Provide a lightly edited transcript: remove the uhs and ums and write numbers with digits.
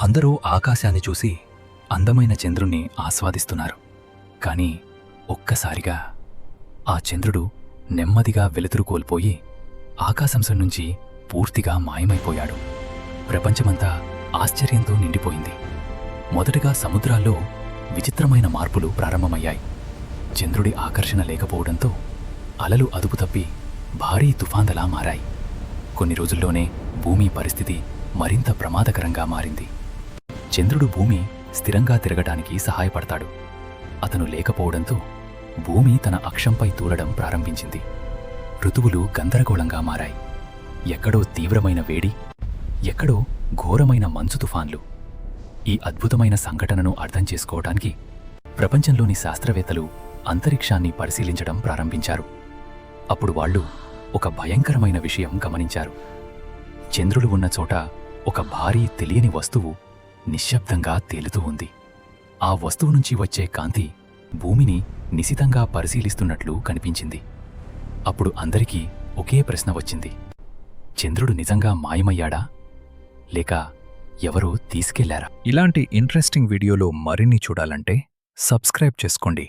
అందరూ ఆకాశాన్ని చూసి అందమైన చంద్రుణ్ణి ఆస్వాదిస్తున్నారు. కాని ఒక్కసారిగా ఆ చంద్రుడు నెమ్మదిగా వెలుతురు కోల్పోయి ఆకాశంశం నుంచి పూర్తిగా మాయమైపోయాడు. ప్రపంచమంతా ఆశ్చర్యంతో నిండిపోయింది. మొదటగా సముద్రాల్లో విచిత్రమైన మార్పులు ప్రారంభమయ్యాయి. చంద్రుడి ఆకర్షణ లేకపోవడంతో అలలు అదుపు తప్పి భారీ తుఫాన్లా మారాయి. కొన్ని రోజుల్లోనే భూమి పరిస్థితి మరింత ప్రమాదకరంగా మారింది. చంద్రుడు భూమి స్థిరంగా తిరగటానికి సహాయపడతాడు. అతను లేకపోవడంతో భూమి తన అక్షంపై తూలడం ప్రారంభించింది. ఋతువులు గందరగోళంగా మారాయి. ఎక్కడో తీవ్రమైన వేడి, ఎక్కడో ఘోరమైన మంచు తుఫాన్లు. ఈ అద్భుతమైన సంఘటనను అర్థం చేసుకోవటానికి ప్రపంచంలోని శాస్త్రవేత్తలు అంతరిక్షాన్ని పరిశీలించడం ప్రారంభించారు. అప్పుడు వాళ్ళు ఒక భయంకరమైన విషయం గమనించారు. చంద్రుడు ఉన్న చోట ఒక భారీ తెలియని వస్తువు నిశ్శబ్దంగా తేలుతూ ఉంది. ఆ వస్తువు నుంచి వచ్చే కాంతి భూమిని నిశితంగా పరిశీలిస్తున్నట్లు కనిపించింది. అప్పుడు అందరికీ ఒకే ప్రశ్న వచ్చింది. చంద్రుడు నిజంగా మాయమయ్యాడా, లేక ఎవరో తీసుకెళ్లారా? ఇలాంటి ఇంట్రెస్టింగ్ వీడియోలో మరిన్ని చూడాలంటే సబ్స్క్రైబ్ చేసుకోండి.